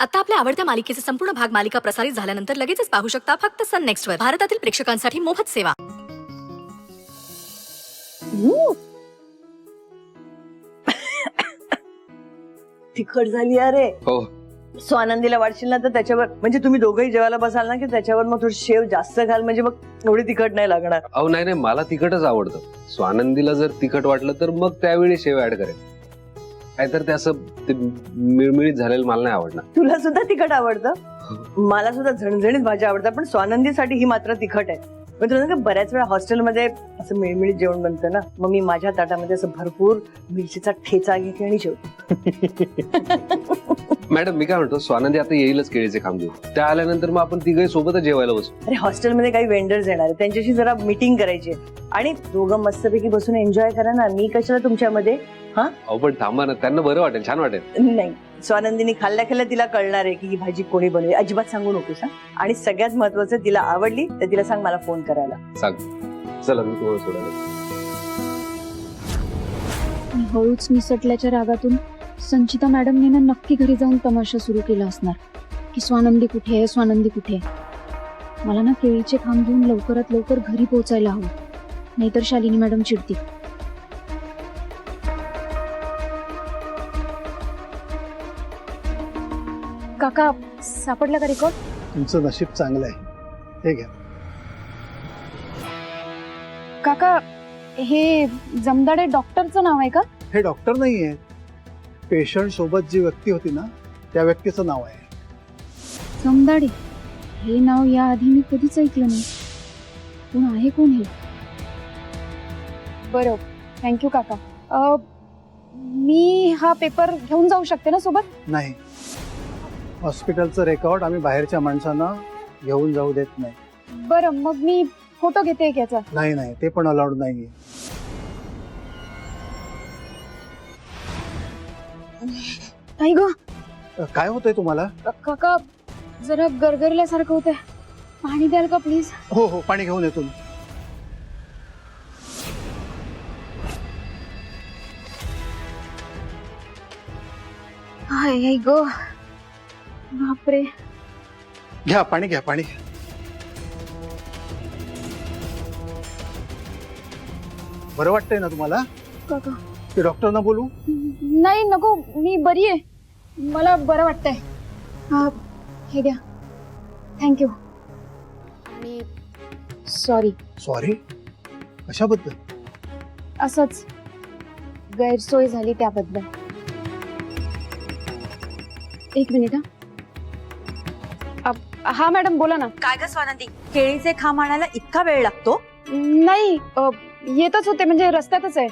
आता आपल्या आवडत्या मालिकेचे संपूर्ण भाग मालिका प्रसारित झाल्यानंतर लगेचच पाहू शकता फक्त सन नेक्स्ट वर. भारतातील प्रेक्षकांसाठी मोफत सेवा. तिखट झाली अरे. हो. स्वानंदीला वाढशील ना तर त्याच्यावर, म्हणजे तुम्ही दोघंही जेवायला बसाल ना की त्याच्यावर मग थोडी शेव जास्त घाल, म्हणजे मग एवढी तिखट नाही लागणार. अहो नाही, मला तिखटच आवडतं. स्वानंदीला जर तिखट वाटलं तर मग त्यावेळी शेव ऍड करेल. काहीतर ते असं मिळमिळीत झालेलं मला नाही आवडणार. तुला सुद्धा तिखट आवडतं? मला सुद्धा झणझणीत भाज्या आवडतात, पण स्वानंदीसाठी ही मात्र तिखट आहे. पण तुला सांगू, बऱ्याच वेळा हॉस्टेलमध्ये असं मिळमिळीत जेवण बनतं ना, मग मी माझ्या ताटामध्ये असं भरपूर मिरचीचा ठेचा घेते आणि जेवते. मॅडम मी काय म्हणतो, स्वानंदी आता येईलच केळीचे खांब घेऊन. त्या आल्यानंतर मग आपण तिघही सोबतच जेवायला बसू. अरे हॉस्टेलमध्ये काही वेंडर्स येणार आहेत, त्यांच्याशी जरा मीटिंग करायची आहे. आणि दोघं मस्तपैकी बसून एन्जॉय करा ना. मी कशाला तुमच्यामध्ये? हा अहो पण थांबा ना, त्यांना बरं वाटेल, छान वाटेल. नाही, स्वानंदीने खाल्ल्या खाल्ल्या तिला कळणार आहे की ही भाजी कोणी बनवली. अजिबात सांगू नकोस. आणि सगळ्यात महत्वाचं, तिला आवडली तर तिला सांग मला फोन करायला. सांग. चला मी तुम्हाला सोडायला. हळूच निसटल्याच्या रागातून संचिता मॅडमने ना नक्की घरी जाऊन तमाशा सुरू केला असणार की स्वानंदी कुठे आहे, स्वानंदी कुठे आहे. मला ना केळीचे खांब घेऊन लवकरात लवकर घरी पोहोचायला हवं, नाहीतर शालिनी मॅडम चिडतील. काका सापडला का रेकॉर्ड? तुमचं नशीब चांगलं आहे. हे घ्या. काका हे जमदाडे डॉक्टरचं नाव आहे का? हे डॉक्टर नाही आहे. पेशंट सोबत जी व्यक्ती होती ना, त्या व्यक्तीचं नाव आहे. जमदाडे हे नाव याआधी मी कधीच ऐकलं नाही. कोण आहे कोण हे? बरं, थँक्यू काका. मी हा पेपर घेऊन जाऊ शकते ना सोबत? नाही, हॉस्पिटलचं रेकॉर्ड आम्ही बाहेरच्या माणसांना घेऊन जाऊ देत नाही. बरं, मग मी फोटो घेते एक याचा. नाही, ते पण अलाउड नाहीये. नाही ग काय होतंय तुम्हाला? काका, जरा गरगरल्यासारखं होतंय. पाणी द्याल का प्लीज? हो, पाणी घेऊन येतो. हाय ग, बापरे. घ्या पाणी, घ्या पाणी. बरं वाटतंय ना तुम्हाला? काका ते डॉक्टरना बोलू? नाही नको, मी बरी आहे. मला बरं वाटतंय. हे घ्या. थँक्यू. आणि सॉरी. सॉरी कशाबद्दल? असंच गैरसोय झाली त्याबद्दल. एक मिनिट. हा मॅडम बोला ना. काय ग स्वानंदी, केळीचे खांब आणायला इतका वेळ लागतो? नाही, येतच होते, म्हणजे रस्त्यातच आहे.